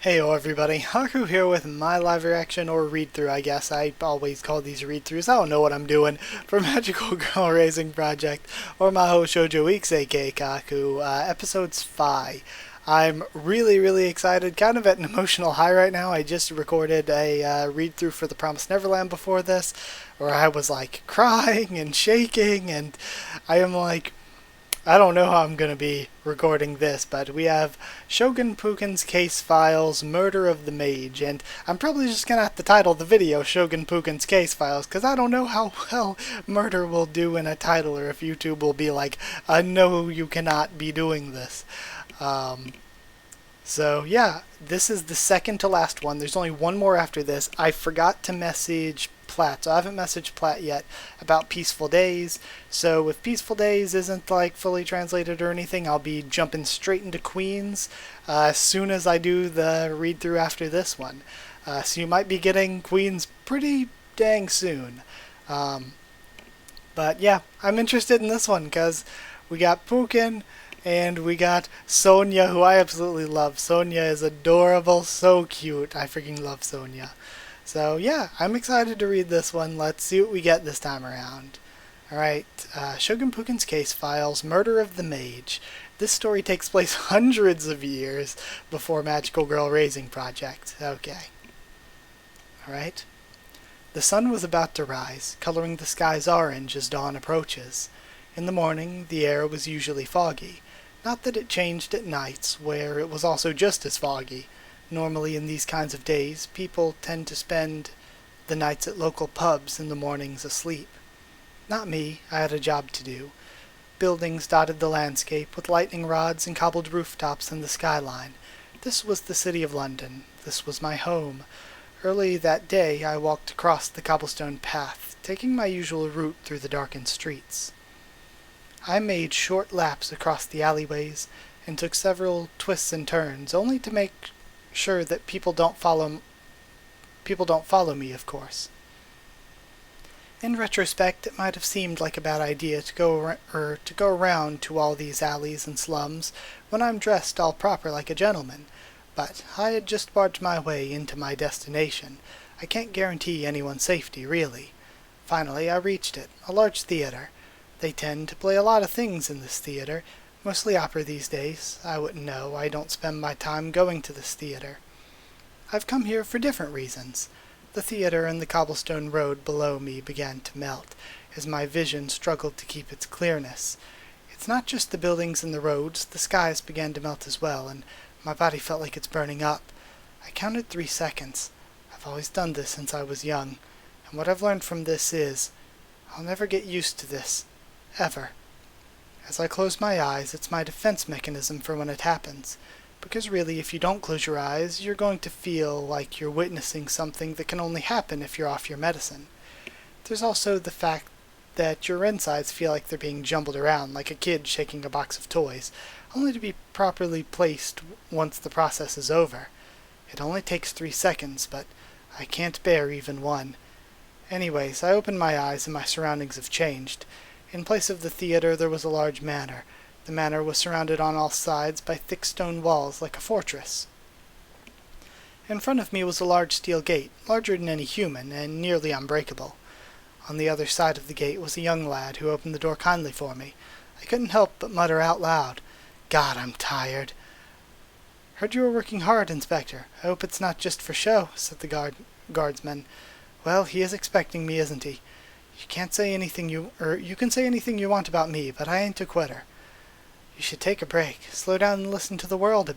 Heyo everybody, Haku here with my live reaction or read-through, I guess. I always call these read-throughs. I don't know what I'm doing. For Magical Girl Raising Project or Mahou Shoujo Ikusei Keikaku, episodes 5. I'm really excited, kind of at an emotional high right now. I just recorded a read-through for The Promised Neverland before this, where I was like crying and shaking, and I am like, I don't know how I'm going to be recording this, but we have Shogun Pukin's Case Files, Murder of the Mage, and I'm probably just going to have to title the video Shogun Pukin's Case Files, because I don't know how well murder will do in a title, or if YouTube will be like, no, you cannot be doing this. So yeah, this is the second to last one. There's only one more after this. I forgot to message Platt, so I haven't messaged Platt yet about Peaceful Days. So if Peaceful Days isn't like fully translated or anything, I'll be jumping straight into Queens as soon as I do the read through after this one. So you might be getting Queens pretty dang soon. But yeah, I'm interested in this one because we got Pukin. And we got Sonia, who I absolutely love. Sonia is adorable, so cute. I freaking love Sonia. So yeah, I'm excited to read this one. Let's see what we get this time around. Alright, Shogun Pukin's Case Files, Murder of the Mage. This story takes place hundreds of years before Magical Girl Raising Project. Okay. Alright. The sun was about to rise, coloring the skies orange as dawn approaches. In the morning, the air was usually foggy. Not that it changed at nights, where it was also just as foggy. Normally in these kinds of days, people tend to spend the nights at local pubs and the mornings asleep. Not me, I had a job to do. Buildings dotted the landscape with lightning rods and cobbled rooftops in the skyline. This was the city of London. This was my home. Early that day, I walked across the cobblestone path, taking my usual route through the darkened streets. I made short laps across the alleyways and took several twists and turns, only to make sure that people don't follow me, of course. In retrospect, it might have seemed like a bad idea to go around to all these alleys and slums when I'm dressed all proper like a gentleman, but I had just barged my way into my destination. I can't guarantee anyone's safety, really. Finally, I reached it, a large theater. They tend to play a lot of things in this theater, mostly opera these days. I wouldn't know, I don't spend my time going to this theater. I've come here for different reasons. The theater and the cobblestone road below me began to melt, as my vision struggled to keep its clearness. It's not just the buildings and the roads, the skies began to melt as well, and my body felt like it's burning up. I counted 3 seconds. I've always done this since I was young, and what I've learned from this is, I'll never get used to this. Ever. As I close my eyes, it's my defense mechanism for when it happens. Because really, if you don't close your eyes, you're going to feel like you're witnessing something that can only happen if you're off your medicine. There's also the fact that your insides feel like they're being jumbled around like a kid shaking a box of toys, only to be properly placed once the process is over. It only takes 3 seconds, but I can't bear even one. Anyways, I open my eyes and my surroundings have changed. In place of the theater, there was a large manor. The manor was surrounded on all sides by thick stone walls like a fortress. In front of me was a large steel gate, larger than any human, and nearly unbreakable. On the other side of the gate was a young lad who opened the door kindly for me. I couldn't help but mutter out loud, "God, I'm tired." "Heard you were working hard, Inspector. I hope it's not just for show," said the guardsman. "Well, he is expecting me, isn't he? You can say anything you want about me, but I ain't a quitter. You should take a break. Slow down and listen to the world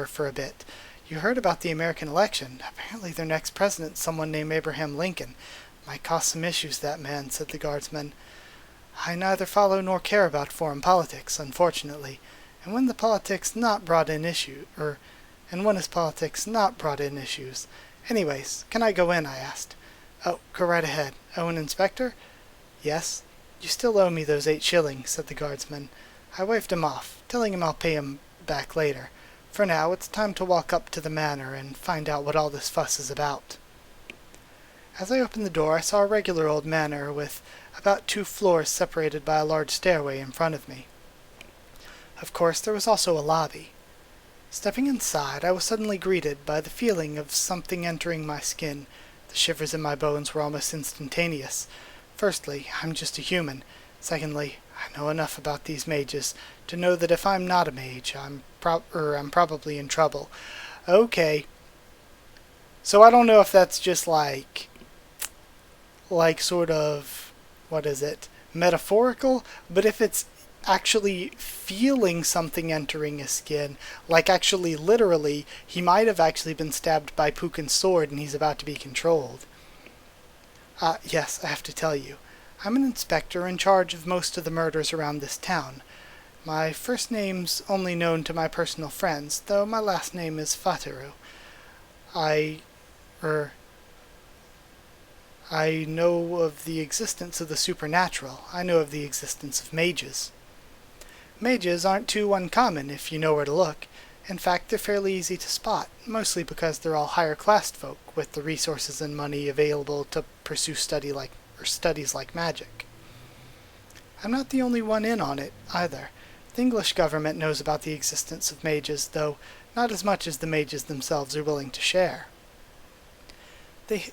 for a bit. You heard about the American election. Apparently their next president's someone named Abraham Lincoln. Might cause some issues, that man," said the guardsman. "I neither follow nor care about foreign politics, unfortunately. And when is politics not brought in issues? Anyways, can I go in?" I asked. "Oh, go right ahead. Oh, an inspector?" "Yes." "You still owe me those 8 shillings, said the guardsman. I waved him off, telling him I'll pay him back later. For now, it's time to walk up to the manor and find out what all this fuss is about. As I opened the door, I saw a regular old manor with about 2 floors separated by a large stairway in front of me. Of course, there was also a lobby. Stepping inside, I was suddenly greeted by the feeling of something entering my skin. The shivers in my bones were almost instantaneous. Firstly, I'm just a human. Secondly, I know enough about these mages to know that if I'm not a mage, I'm probably in trouble. Okay. So I don't know if that's just like sort of, what is it, metaphorical, but if it's actually feeling something entering his skin, like actually literally, he might have actually been stabbed by Pukin's sword and he's about to be controlled. Yes, I have to tell you. I'm an inspector in charge of most of the murders around this town. My first name's only known to my personal friends, though my last name is Fataru. I know of the existence of the supernatural. I know of the existence of mages. Mages aren't too uncommon if you know where to look. In fact, they're fairly easy to spot, mostly because they're all higher-classed folk with the resources and money available to pursue studies like magic. I'm not the only one in on it, either. The English government knows about the existence of mages, though not as much as the mages themselves are willing to share. They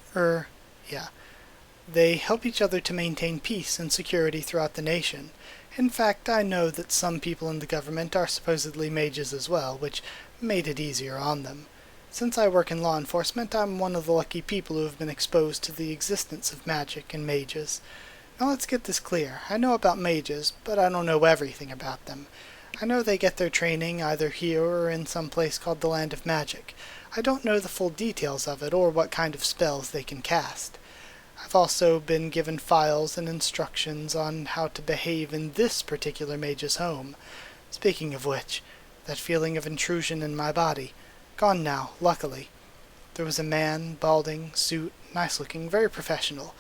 help each other to maintain peace and security throughout the nation. In fact, I know that some people in the government are supposedly mages as well, which made it easier on them. Since I work in law enforcement, I'm one of the lucky people who have been exposed to the existence of magic and mages. Now let's get this clear. I know about mages, but I don't know everything about them. I know they get their training either here or in some place called the Land of Magic. I don't know the full details of it or what kind of spells they can cast. I've also been given files and instructions on how to behave in this particular mage's home. Speaking of which, that feeling of intrusion in my body, gone now, luckily. There was a man, balding, suit, nice-looking, very professional.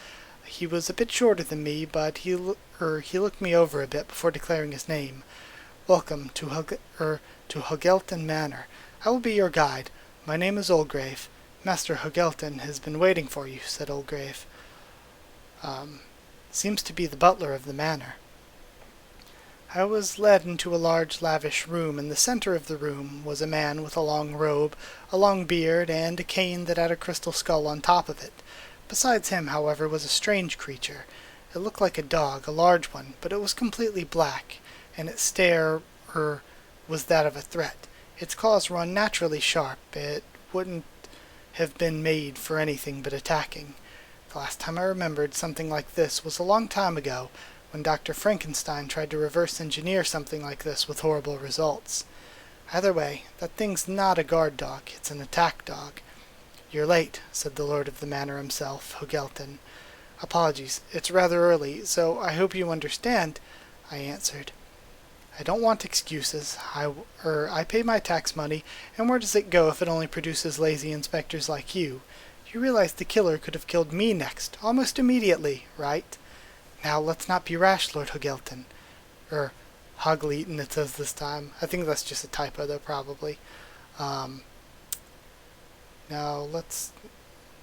He was a bit shorter than me, but he looked me over a bit before declaring his name. Welcome to Hogelton Manor. I will be your guide. My name is Olgrave. Master Hogelton has been waiting for you, said Olgrave. Seems to be the butler of the manor. I was led into a large, lavish room. In the center of the room was a man with a long robe, a long beard, and a cane that had a crystal skull on top of it. Besides him, however, was a strange creature. It looked like a dog, a large one, but it was completely black, and its stare was that of a threat. Its claws were unnaturally sharp. It wouldn't have been made for anything but attacking. The last time I remembered something like this was a long time ago, when Dr. Frankenstein tried to reverse engineer something like this with horrible results. Either way, that thing's not a guard dog, it's an attack dog. You're late, said the lord of the manor himself, Hogelton. Apologies, it's rather early, so I hope you understand, I answered. I don't want excuses. I pay my tax money, and where does it go if it only produces lazy inspectors like you? You realize the killer could have killed me next, almost immediately, right? Now, let's not be rash, Lord Hogelton. Hogleton, it says this time. I think that's just a typo, though, probably. Now, let's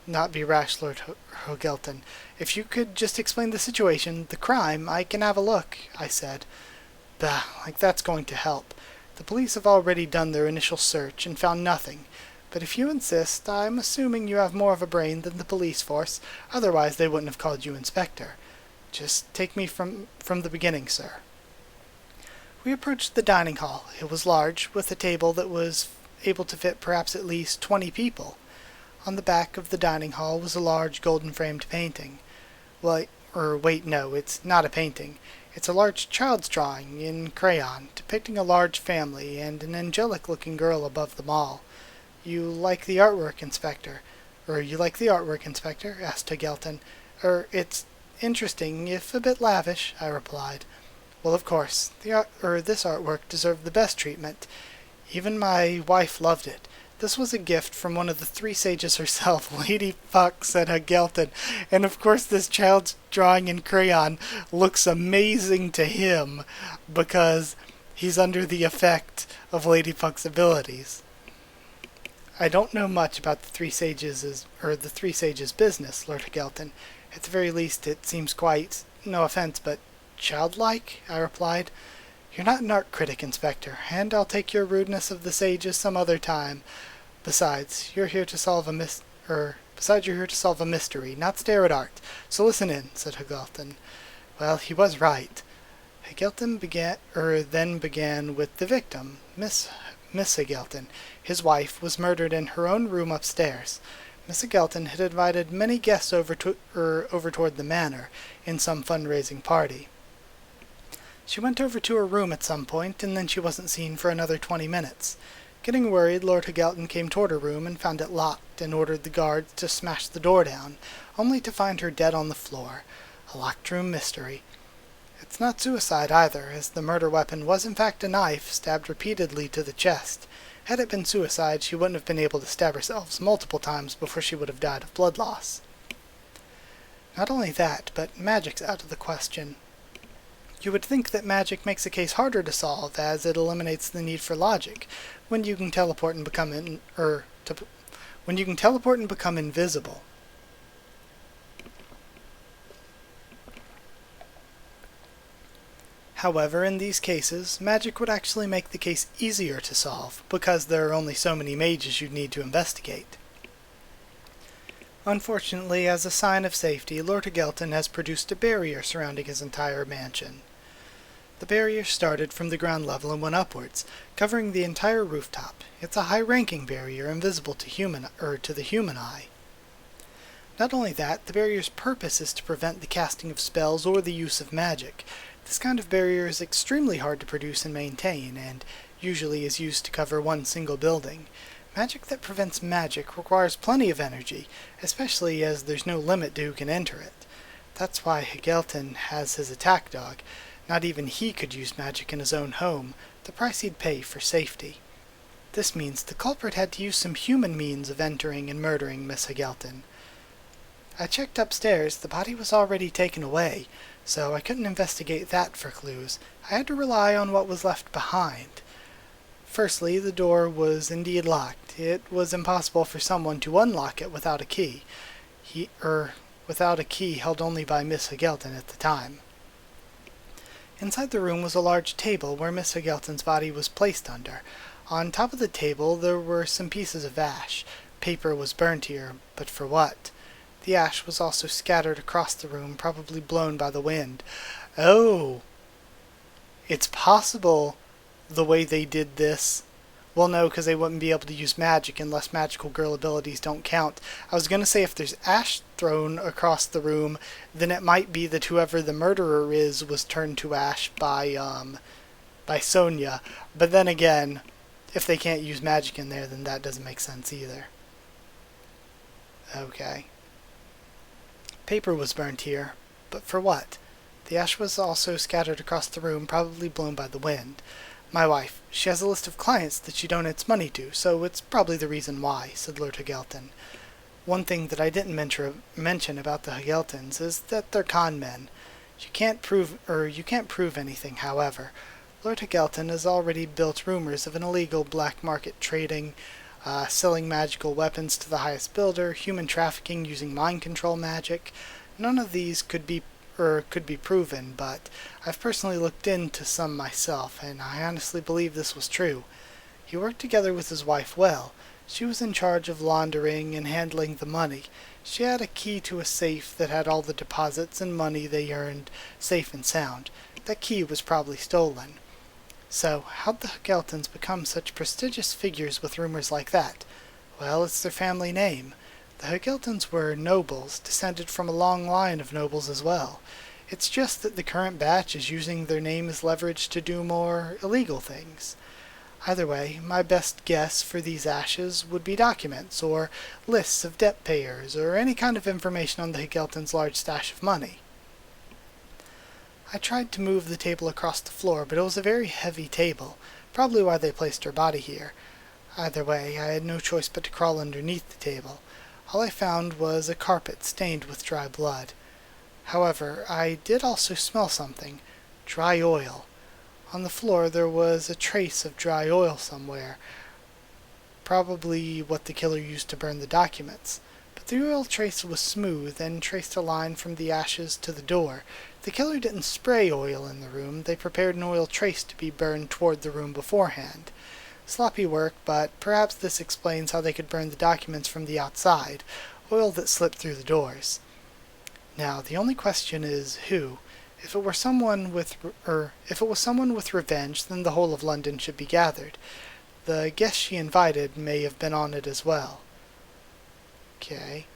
not be rash, Lord Hogelton. If you could just explain the situation, the crime, I can have a look, I said. Bah, like that's going to help. The police have already done their initial search and found nothing. But if you insist, I'm assuming you have more of a brain than the police force, otherwise they wouldn't have called you inspector. Just take me from the beginning, sir. We approached the dining hall. It was large, with a table that was able to fit perhaps at least 20 people. On the back of the dining hall was a large golden-framed painting. Wait, no, it's not a painting. It's a large child's drawing in crayon, depicting a large family and an angelic-looking girl above them all. You like the artwork, Inspector? Asked Hogelton. It's interesting, if a bit lavish, I replied. Well, of course, this artwork deserved the best treatment. Even my wife loved it. This was a gift from one of the three sages herself, Lady Fuck, said Hogelton. And of course this child's drawing in crayon looks amazing to him, because he's under the effect of Lady Fuck's abilities. I don't know much about the three sages' business, Lord Hogelton. At the very least, it seems quite, no offense, but childlike, I replied. You're not an art critic, Inspector, and I'll take your rudeness of the sages some other time. Besides, you're here to solve a mystery, not stare at art. So listen in, said Hagelton. Well, he was right. Hagelton then began with the victim, Miss Hagelton. His wife was murdered in her own room upstairs. Miss Hagelton had invited many guests over toward the manor in some fundraising party. She went over to her room at some point, and then she wasn't seen for another 20 minutes. Getting worried, Lord Hagelton came toward her room and found it locked and ordered the guards to smash the door down, only to find her dead on the floor. A locked room mystery. It's not suicide either, as the murder weapon was in fact a knife stabbed repeatedly to the chest. Had it been suicide, she wouldn't have been able to stab herself multiple times before she would have died of blood loss. Not only that, but magic's out of the question. You would think that magic makes a case harder to solve, as it eliminates the need for logic, when you can teleport and become invisible. However, in these cases, magic would actually make the case easier to solve, because there are only so many mages you'd need to investigate. Unfortunately, as a sign of safety, Lord Hagelton has produced a barrier surrounding his entire mansion. The barrier started from the ground level and went upwards, covering the entire rooftop. It's a high-ranking barrier, invisible to the human eye. Not only that, the barrier's purpose is to prevent the casting of spells or the use of magic. This kind of barrier is extremely hard to produce and maintain, and usually is used to cover one single building. Magic that prevents magic requires plenty of energy, especially as there's no limit to who can enter it. That's why Hagelton has his attack dog. Not even he could use magic in his own home, the price he'd pay for safety. This means the culprit had to use some human means of entering and murdering Miss Hagelton. I checked upstairs. The body was already taken away, so I couldn't investigate that for clues. I had to rely on what was left behind. Firstly, the door was indeed locked. It was impossible for someone to unlock it without a key. Without a key held only by Miss Hagelton at the time. Inside the room was a large table where Miss Hagelton's body was placed under. On top of the table there were some pieces of ash. Paper was burnt here, but for what? The ash was also scattered across the room, probably blown by the wind. Oh! It's possible the way they did this. Well, no, because they wouldn't be able to use magic unless magical girl abilities don't count. I was going to say if there's ash thrown across the room, then it might be that whoever the murderer is was turned to ash by Sonia. But then again, if they can't use magic in there, then that doesn't make sense either. Okay. Paper was burnt here, but for what? The ash was also scattered across the room, probably blown by the wind. My wife, she has a list of clients that she donates money to, so it's probably the reason why, said Lord Hagelton. One thing that I didn't mention about the Hageltons is that they're con men. You can't prove anything, however. Lord Hagelton has already built rumors of an illegal black market trading, selling magical weapons to the highest builder, human trafficking using mind control magic. None of these could be proven, but I've personally looked into some myself, and I honestly believe this was true. He worked together with his wife well. She was in charge of laundering and handling the money. She had a key to a safe that had all the deposits and money they earned safe and sound. That key was probably stolen. So, how'd the Hageltons become such prestigious figures with rumors like that? Well, it's their family name. The Hageltons were nobles, descended from a long line of nobles as well. It's just that the current batch is using their name as leverage to do more illegal things. Either way, my best guess for these ashes would be documents, or lists of debt payers, or any kind of information on the Hageltons' large stash of money. I tried to move the table across the floor, but it was a very heavy table, probably why they placed her body here. Either way, I had no choice but to crawl underneath the table. All I found was a carpet stained with dry blood. However, I did also smell something. Dry oil. On the floor there was a trace of dry oil somewhere. Probably what the killer used to burn the documents. But If the oil trace was smooth and traced a line from the ashes to the door, the killer didn't spray oil in the room, they prepared an oil trace to be burned toward the room beforehand. Sloppy work, but perhaps this explains how they could burn the documents from the outside, oil that slipped through the doors. Now, the only question is who. If it was someone with revenge, then the whole of London should be gathered. The guests she invited may have been on it as well. Okay.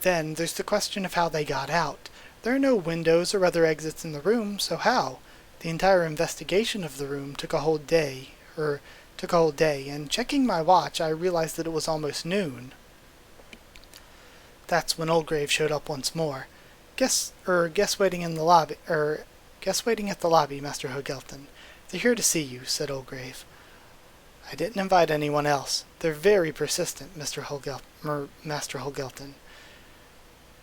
Then there's the question of how they got out. There are no windows or other exits in the room, so how? The entire investigation of the room took a whole day, and checking my watch, I realized that it was almost noon. That's when Oldgrave showed up once more. Guess waiting at the lobby, Master Hogelton. They're here to see you, said Oldgrave. I didn't invite anyone else. They're very persistent, Master Hogelton.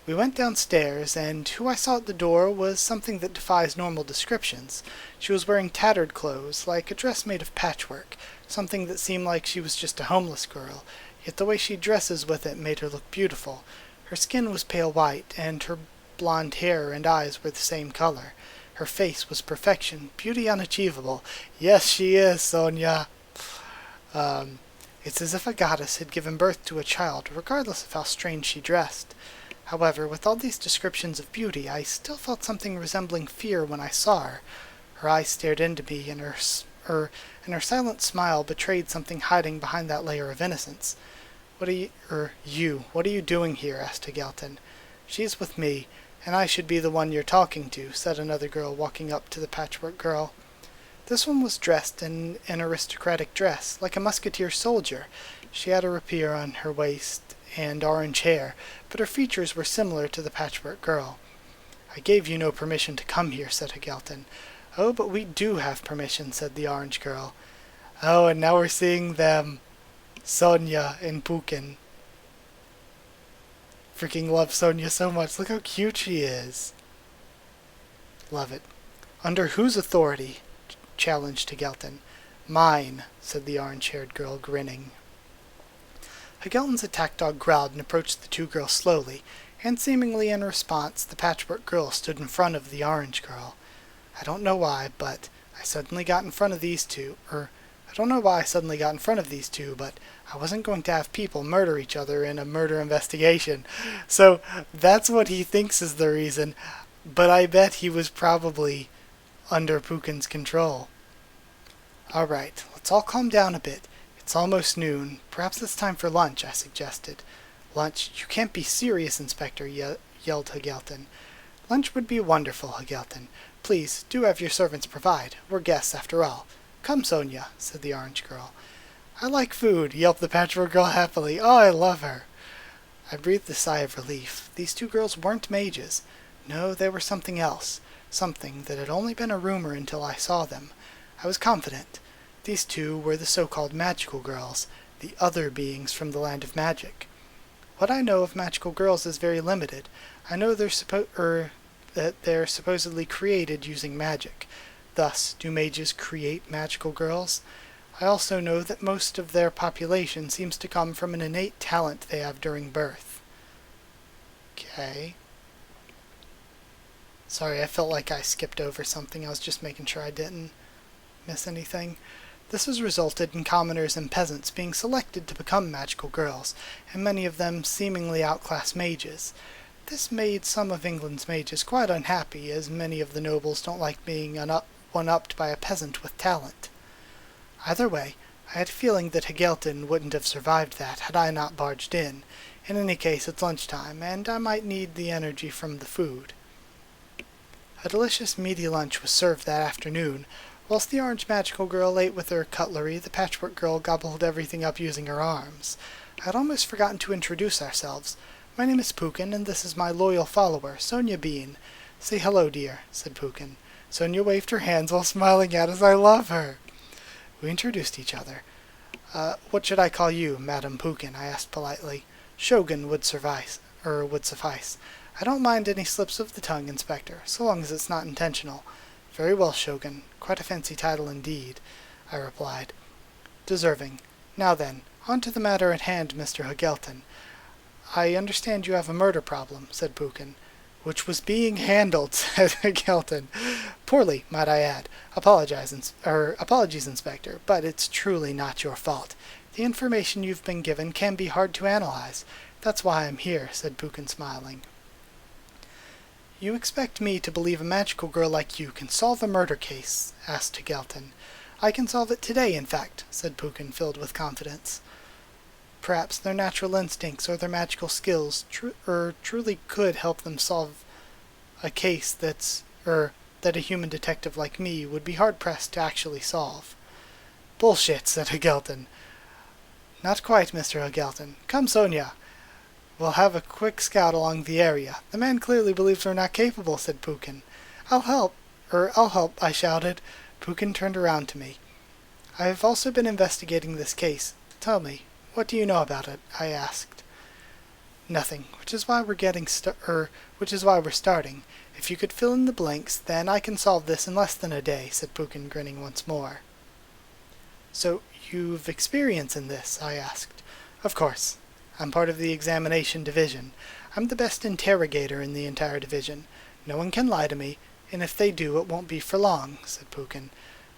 We went downstairs, and who I saw at the door was something that defies normal descriptions. She was wearing tattered clothes, like a dress made of patchwork, something that seemed like she was just a homeless girl, yet the way she dresses with it made her look beautiful. Her skin was pale white, and her blonde hair and eyes were the same color. Her face was perfection, beauty unachievable. Yes, she is, Sonia. It's as if a goddess had given birth to a child, regardless of how strange she dressed. However, with all these descriptions of beauty, I still felt something resembling fear when I saw her. Her eyes stared into me, and her silent smile betrayed something hiding behind that layer of innocence. What are you doing here? Asked Hogelton. She's with me, and I should be the one you're talking to, said another girl, walking up to the patchwork girl. This one was dressed in an aristocratic dress, like a musketeer soldier. She had a rapier on her waist and orange hair, but her features were similar to the patchwork girl. I gave you no permission to come here, said Hogelton. Oh, but we do have permission, said the orange girl. Oh, and now we're seeing them. Sonia and Pukin. Freaking love Sonia so much. Look how cute she is. Love it. Under whose authority? Challenged Hogelton. Mine, said the orange-haired girl, grinning. Hogelton's attack dog growled and approached the two girls slowly, and seemingly in response, the patchwork girl stood in front of the orange girl. I don't know why, I suddenly got in front of these two, but I wasn't going to have people murder each other in a murder investigation. So that's what he thinks is the reason, but I bet he was probably under Pukin's control. Alright, let's all calm down a bit. It's almost noon. Perhaps it's time for lunch, I suggested. Lunch? You can't be serious, Inspector, yelled Hogelton. Lunch would be wonderful, Hogelton. Please, do have your servants provide. We're guests, after all. Come, Sonia, said the orange girl. I like food, yelped the patchwork girl happily. Oh, I love her. I breathed a sigh of relief. These two girls weren't mages. No, they were something else. Something that had only been a rumor until I saw them. I was confident. These two were the so-called magical girls, the other beings from the land of magic. What I know of magical girls is very limited. I know that they're supposedly created using magic. Thus, do mages create magical girls? I also know that most of their population seems to come from an innate talent they have during birth. Okay. Sorry, I felt like I skipped over something. I was just making sure I didn't miss anything. This has resulted in commoners and peasants being selected to become magical girls, and many of them seemingly outclass mages. This made some of England's mages quite unhappy, as many of the nobles don't like being one-upped by a peasant with talent. Either way, I had a feeling that Hogelton wouldn't have survived that had I not barged in. In any case, it's lunchtime, and I might need the energy from the food. A delicious meaty lunch was served that afternoon. Whilst the orange magical girl ate with her cutlery, the patchwork girl gobbled everything up using her arms. I had almost forgotten to introduce ourselves. My name is Pukin, and this is my loyal follower, Sonia Bean. Say hello, dear, said Pukin. Sonia waved her hands while smiling at us. I love her. We introduced each other. What should I call you, Madam Pukin? I asked politely. Shogun would suffice. I don't mind any slips of the tongue, Inspector, so long as it's not intentional. Very well, Shogun. Quite a fancy title indeed, I replied. Deserving. Now then, on to the matter at hand, Mr. Hogelton. I understand you have a murder problem, said Pukin. Which was being handled, said Gelton. Poorly, might I add. Apologies, Inspector, but it's truly not your fault. The information you've been given can be hard to analyze. That's why I'm here, said Pukin, smiling. You expect me to believe a magical girl like you can solve a murder case? Asked Gelton. I can solve it today, in fact, said Pukin, filled with confidence. Perhaps their natural instincts or their magical skills truly could help them solve a case that a human detective like me would be hard-pressed to actually solve. Bullshit, said Gelton. Not quite, Mr. Gelton. Come, Sonia. We'll have a quick scout along the area. The man clearly believes we're not capable, said Pukin. I'll help, I shouted. Pukin turned around to me. I have also been investigating this case. Tell me, what do you know about it? I asked. Nothing, which is why we're starting. If you could fill in the blanks, then I can solve this in less than a day, said Pukin, grinning once more. So, you've experience in this? I asked. Of course. I'm part of the examination division. I'm the best interrogator in the entire division. No one can lie to me, and if they do, it won't be for long, said Pukin.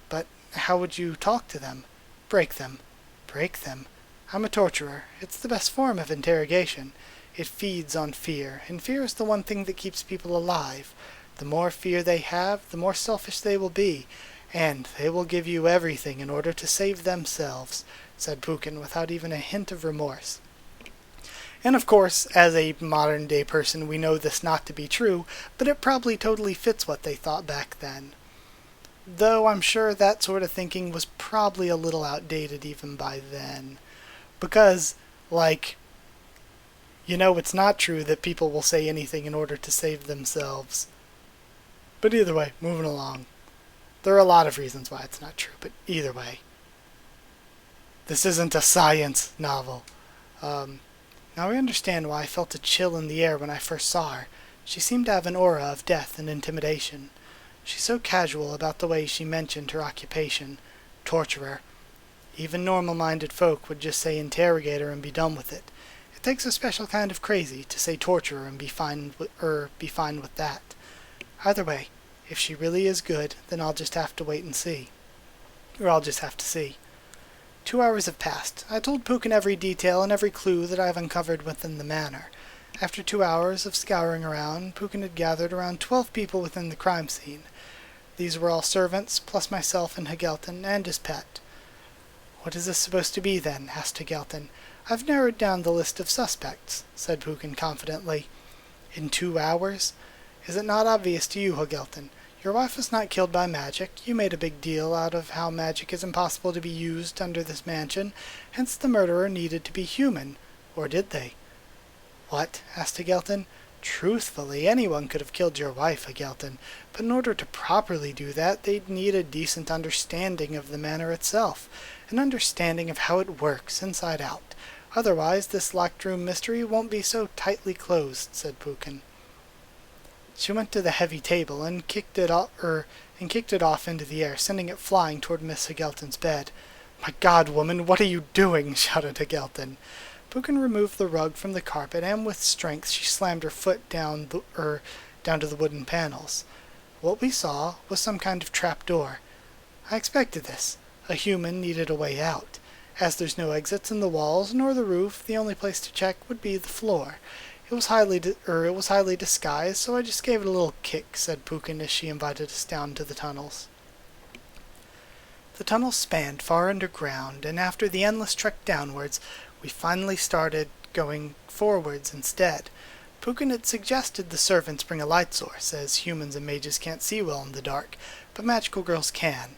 But how would you talk to them? Break them. Break them? I'm a torturer. It's the best form of interrogation. It feeds on fear, and fear is the one thing that keeps people alive. The more fear they have, the more selfish they will be, and they will give you everything in order to save themselves, said Pukin without even a hint of remorse. And of course, as a modern-day person, we know this not to be true, but it probably totally fits what they thought back then. Though I'm sure that sort of thinking was probably a little outdated even by then. Because, it's not true that people will say anything in order to save themselves. But either way, moving along. There are a lot of reasons why it's not true, but either way. This isn't a science novel. Now I understand why I felt a chill in the air when I first saw her. She seemed to have an aura of death and intimidation. She's so casual about the way she mentioned her occupation, torturer. Even normal-minded folk would just say interrogator and be done with it. It takes a special kind of crazy to say torturer and be fine with that. Either way, if she really is good, then I'll just have to wait and see. Or I'll just have to see. 2 hours have passed. I told Pukin every detail and every clue that I have uncovered within the manor. After 2 hours of scouring around, Pukin had gathered around 12 people within the crime scene. These were all servants, plus myself and Hagelton, and his pet. What is this supposed to be, then? Asked Hagelton. I've narrowed down the list of suspects, said Pukin confidently. In 2 hours? Is it not obvious to you, Hagelton? Your wife was not killed by magic. You made a big deal out of how magic is impossible to be used under this mansion, hence the murderer needed to be human. Or did they? What? Asked Hagelton. Truthfully, anyone could have killed your wife, Hagelton, but in order to properly do that, they'd need a decent understanding of the manor itself, an understanding of how it works inside out. Otherwise, this locked room mystery won't be so tightly closed, said Pukin. She went to the heavy table and kicked it off into the air, sending it flying toward Miss Hagelton's bed. My God, woman, what are you doing? Shouted Hagelton. Pukin removed the rug from the carpet, and with strength she slammed her foot down to the wooden panels. What we saw was some kind of trap door. I expected this. A human needed a way out. As there's no exits in the walls nor the roof, the only place to check would be the floor. It was highly disguised, so I just gave it a little kick, said Pukin as she invited us down to the tunnels. The tunnels spanned far underground, and after the endless trek downwards, we finally started going forwards instead. Pukin had suggested the servants bring a light source, as humans and mages can't see well in the dark, but magical girls can.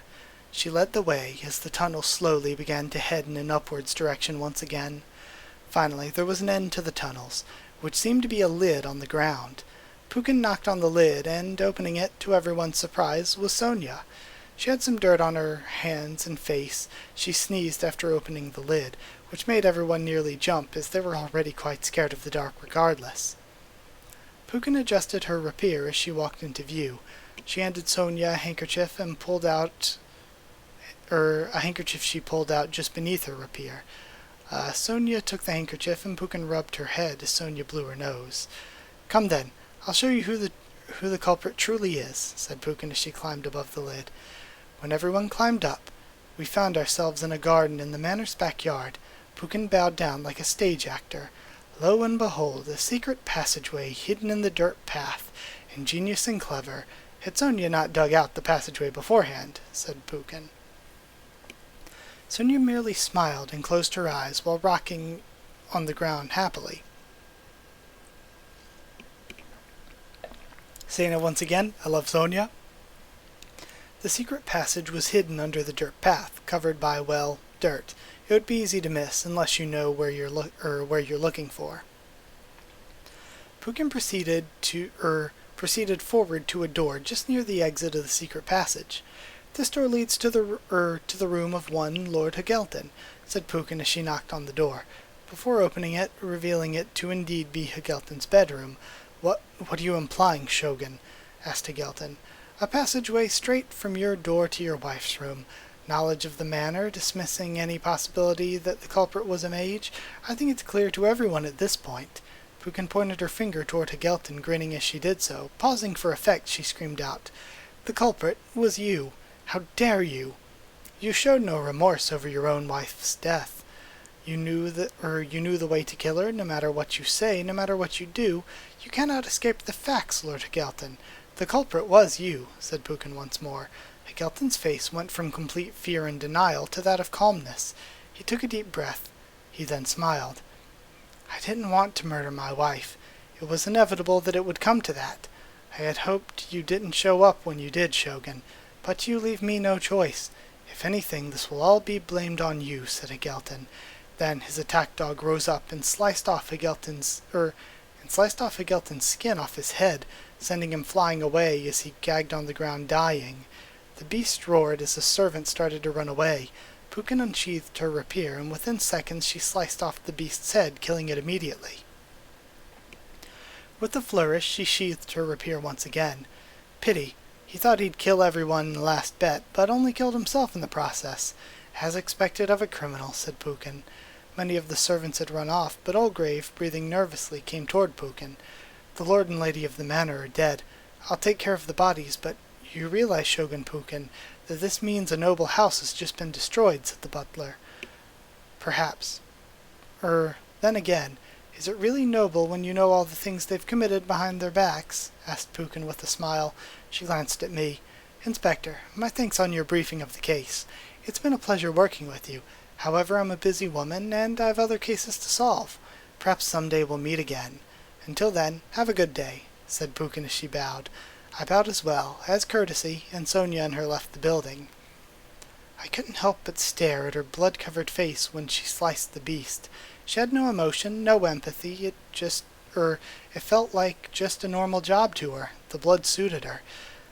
She led the way as the tunnel slowly began to head in an upwards direction once again. Finally, there was an end to the tunnels, which seemed to be a lid on the ground. Pukin knocked on the lid, and opening it, to everyone's surprise, was Sonia. She had some dirt on her hands and face. She sneezed after opening the lid, which made everyone nearly jump, as they were already quite scared of the dark regardless. Pukin adjusted her rapier as she walked into view. She handed Sonia a handkerchief she pulled out just beneath her rapier. Sonia took the handkerchief and Pukin rubbed her head as Sonia blew her nose. "Come then, I'll show you who the culprit truly is," said Pukin as she climbed above the lid. When everyone climbed up, we found ourselves in a garden in the manor's backyard. Pukin bowed down like a stage actor. Lo and behold, a secret passageway hidden in the dirt path, ingenious and clever. Had Sonia not dug out the passageway beforehand, said Pukin. Sonia merely smiled and closed her eyes while rocking on the ground happily. Saying it once again, I love Sonia. The secret passage was hidden under the dirt path, covered by, well, dirt. It would be easy to miss unless you know where you're looking for. Pukin proceeded forward to a door just near the exit of the secret passage. This door leads to the room of one Lord Hagelton, said Pukin as she knocked on the door, before opening it, revealing it to indeed be Hagelton's bedroom. What are you implying, Shogun? Asked Hagelton. A passageway straight from your door to your wife's room. Knowledge of the manor, dismissing any possibility that the culprit was a mage. I think it's clear to everyone at this point. Pukin pointed her finger toward Hagelton, grinning as she did so. Pausing for effect, she screamed out, "The culprit was you. How dare you? You showed no remorse over your own wife's death. You knew the way to kill her, no matter what you say, no matter what you do. You cannot escape the facts, Lord Hagelton. The culprit was you," said Pukin once more. Hagelton's face went from complete fear and denial to that of calmness. He took a deep breath. He then smiled. "I didn't want to murder my wife. It was inevitable that it would come to that. I had hoped you didn't show up when you did, Shogun. But you leave me no choice. If anything, this will all be blamed on you," said Hagelton. Then his attack dog rose up and sliced off Hagelton's skin off his head, sending him flying away as he gagged on the ground dying. The beast roared as the servant started to run away. Pukin unsheathed her rapier, and within seconds she sliced off the beast's head, killing it immediately. With a flourish, she sheathed her rapier once again. Pity. He thought he'd kill everyone in the last bet, but only killed himself in the process. As expected of a criminal, said Pukin. Many of the servants had run off, but Olgrave, breathing nervously, came toward Pukin. "The lord and lady of the manor are dead. I'll take care of the bodies, but you realize, Shogun Pukin, that this means a noble house has just been destroyed," said the butler. "Perhaps. Then again, is it really noble when you know all the things they've committed behind their backs?" asked Pukin with a smile. She glanced at me. "Inspector, my thanks on your briefing of the case. It's been a pleasure working with you. However, I'm a busy woman, and I've other cases to solve. Perhaps someday we'll meet again. Until then, have a good day," said Pukin as she bowed. I bowed as well, as courtesy, and Sonia and her left the building. I couldn't help but stare at her blood-covered face when she sliced the beast. She had no emotion, no empathy. It felt like just a normal job to her. The blood suited her.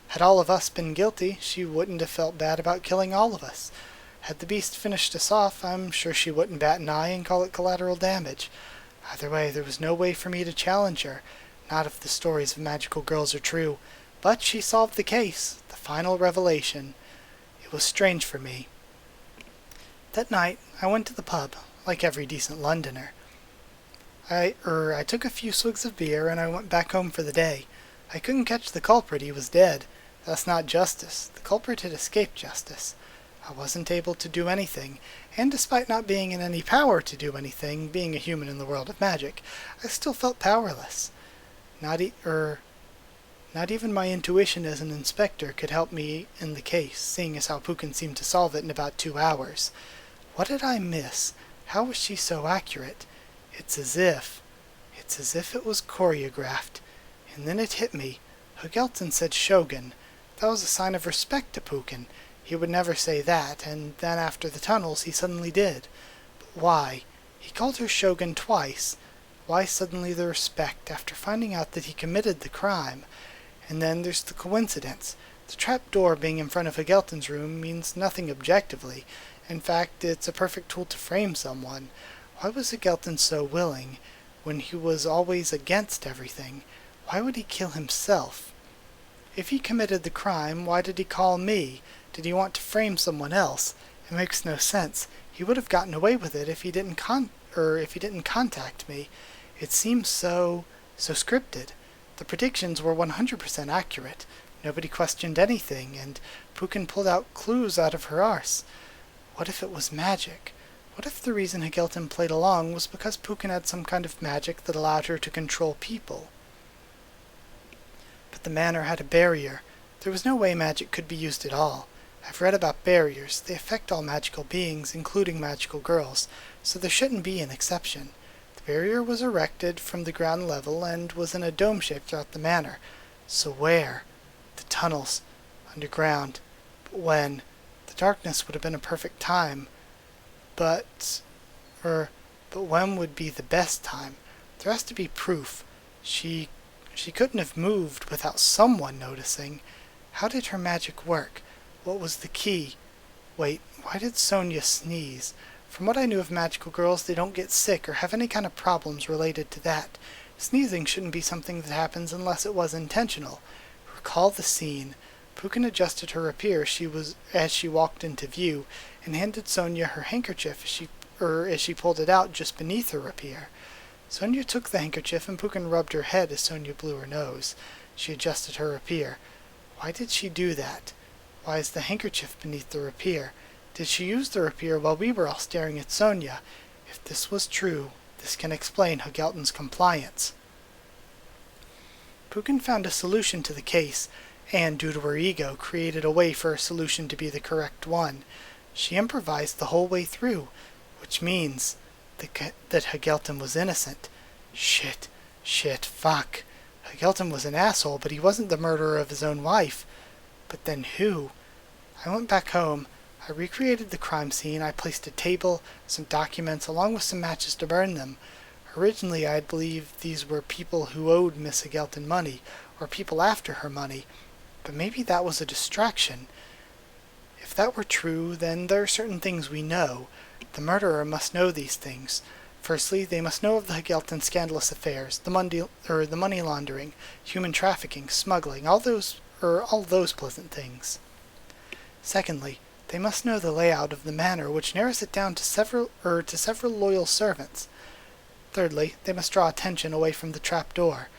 Had all of us been guilty, she wouldn't have felt bad about killing all of us. Had the beast finished us off, I'm sure she wouldn't bat an eye and call it collateral damage. Either way, there was no way for me to challenge her, not if the stories of magical girls are true. But she solved the case, the final revelation. It was strange for me. That night, I went to the pub, like every decent Londoner. I took a few swigs of beer and I went back home for the day. I couldn't catch the culprit, he was dead. That's not justice. The culprit had escaped justice. I wasn't able to do anything, and despite not being in any power to do anything, being a human in the world of magic, I still felt powerless. Not even my intuition as an inspector could help me in the case, seeing as how Pukin seemed to solve it in about 2 hours. What did I miss? How was she so accurate? It's as if it was choreographed. And then it hit me. Hagelton said Shogun. That was a sign of respect to Pukin. He would never say that, and then after the tunnels he suddenly did. But why? He called her Shogun twice. Why suddenly the respect after finding out that he committed the crime? And then there's the coincidence. The trap door being in front of Hagelton's room means nothing objectively. In fact, it's a perfect tool to frame someone. Why was Hagelton so willing, when he was always against everything? Why would he kill himself? If he committed the crime, why did he call me? Did he want to frame someone else? It makes no sense. He would have gotten away with it if he didn't contact me. It seems so scripted. The predictions were 100% accurate. Nobody questioned anything, and Pukin pulled out clues out of her arse. What if it was magic? What if the reason Hagelton played along was because Pukin had some kind of magic that allowed her to control people? But the manor had a barrier. There was no way magic could be used at all. I've read about barriers. They affect all magical beings, including magical girls, so there shouldn't be an exception. The barrier was erected from the ground level and was in a dome shape throughout the manor. So where? The tunnels. Underground. But when? The darkness would have been a perfect time. But when would be the best time? There has to be proof. She couldn't have moved without someone noticing. How did her magic work? What was the key? Wait, why did Sonia sneeze? From what I knew of magical girls, they don't get sick or have any kind of problems related to that. Sneezing shouldn't be something that happens unless it was intentional. Recall the scene. Pukin adjusted her rapier as she walked into view, and handed Sonia her handkerchief as she pulled it out just beneath her rapier. Sonia took the handkerchief, and Pukin rubbed her head as Sonia blew her nose. She adjusted her rapier. Why did she do that? Why is the handkerchief beneath the rapier? Did she use the rapier while we were all staring at Sonia? If this was true, this can explain Hagelton's compliance. Pukin found a solution to the case, and, due to her ego, created a way for her solution to be the correct one. She improvised the whole way through, which means that Hagelton was innocent. Shit, fuck. Hagelton was an asshole, but he wasn't the murderer of his own wife. But then who? I went back home. I recreated the crime scene. I placed a table, some documents, along with some matches to burn them. Originally, I had believed these were people who owed Miss Hagelton money, or people after her money. But maybe that was a distraction. If that were true, then there are certain things we know. The murderer must know these things. Firstly, they must know of the Hagelton scandalous affairs, the money laundering, human trafficking, smuggling, all those pleasant things. Secondly, they must know the layout of the manor, which narrows it down to several loyal servants. Thirdly, they must draw attention away from the trap door.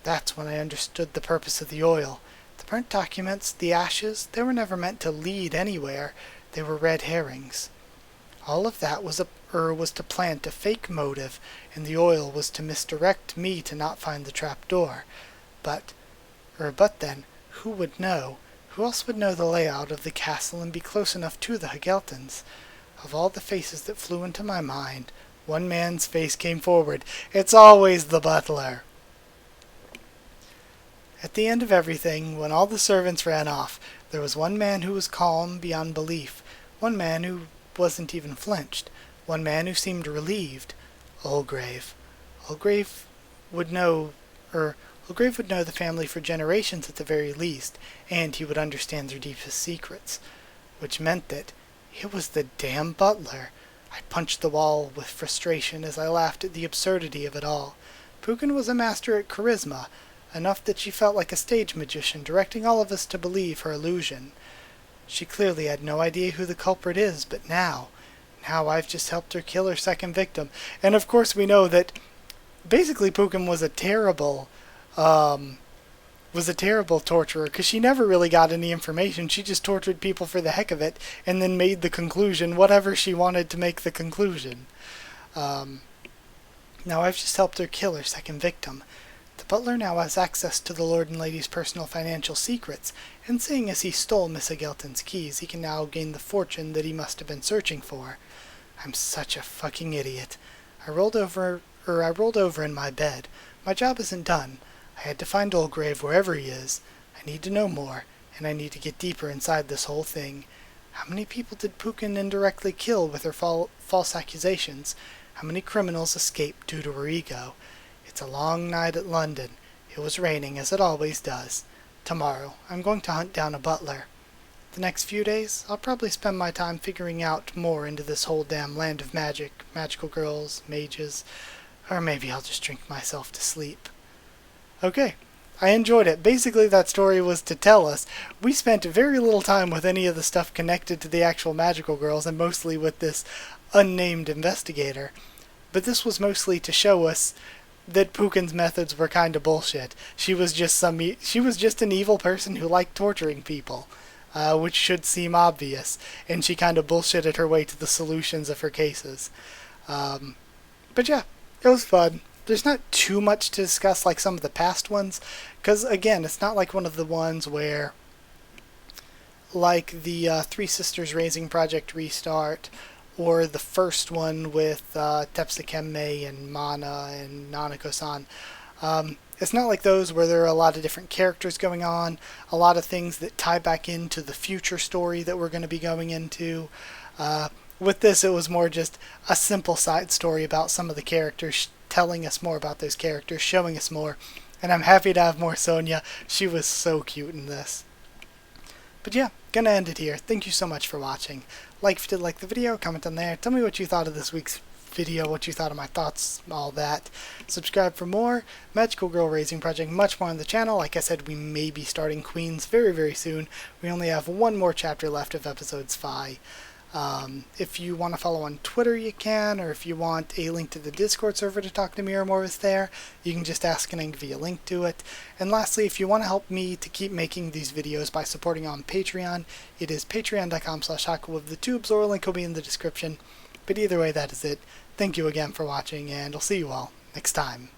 That's when I understood the purpose of the oil. The burnt documents, the ashes, they were never meant to lead anywhere. They were red herrings. All of that was to plant a fake motive, and the oil was to misdirect me to not find the trap door. But then, who would know? Who else would know the layout of the castle and be close enough to the Hageltons? Of all the faces that flew into my mind, one man's face came forward. It's always the butler. At the end of everything, when all the servants ran off, there was one man who was calm beyond belief, one man who wasn't even flinched, one man who seemed relieved. Ulgrave. Ulgrave would know the family for generations at the very least, and he would understand their deepest secrets. Which meant that it was the damn butler. I punched the wall with frustration as I laughed at the absurdity of it all. Pukin was a master at charisma, enough that she felt like a stage magician, directing all of us to believe her illusion. She clearly had no idea who the culprit is, but now I've just helped her kill her second victim. And of course we know that basically Pukin was a terrible torturer, because she never really got any information. She just tortured people for the heck of it, and then made the conclusion whatever she wanted to make the conclusion. Now I've just helped her kill her second victim. The butler now has access to the Lord and Lady's personal financial secrets, and seeing as he stole Miss Hagelton's keys, he can now gain the fortune that he must have been searching for. I'm such a fucking idiot. I rolled over in my bed. My job isn't done. I had to find Ulgrave wherever he is. I need to know more, and I need to get deeper inside this whole thing. How many people did Pukin indirectly kill with her false accusations? How many criminals escaped due to her ego? It's a long night at London. It was raining, as it always does. Tomorrow, I'm going to hunt down a butler. The next few days, I'll probably spend my time figuring out more into this whole damn land of magic, magical girls, mages, or maybe I'll just drink myself to sleep. Okay, I enjoyed it. Basically, that story was to tell us we spent very little time with any of the stuff connected to the actual magical girls, and mostly with this unnamed investigator. But this was mostly to show us that Pukin's methods were kind of bullshit. She was just an evil person who liked torturing people, which should seem obvious, and she kind of bullshitted her way to the solutions of her cases. But yeah, it was fun. There's not too much to discuss like some of the past ones, because again, it's not like one of the ones where, like the Three Sisters Raising Project Restart, or the first one with Tepsikemme and Mana and Nanako-san. It's not like those where there are a lot of different characters going on, a lot of things that tie back into the future story that we're going to be going into. With this, it was more just a simple side story about some of the characters, telling us more about those characters, showing us more, and I'm happy to have more Sonia. She was so cute in this. But yeah, gonna end it here. Thank you so much for watching. Like if you did like the video, comment on there. Tell me what you thought of this week's video, what you thought of my thoughts, all that. Subscribe for more Magical Girl Raising Project, much more on the channel. Like I said, we may be starting Queens very, very soon. We only have one more chapter left of episodes 5. If you want to follow on Twitter, you can, or if you want a link to the Discord server to talk to me or more with there, you can just ask and I can give you a link to it. And lastly, if you want to help me to keep making these videos by supporting on Patreon, it is patreon.com/Haku with the tubes, or a link will be in the description. But either way, that is it. Thank you again for watching, and I'll see you all next time.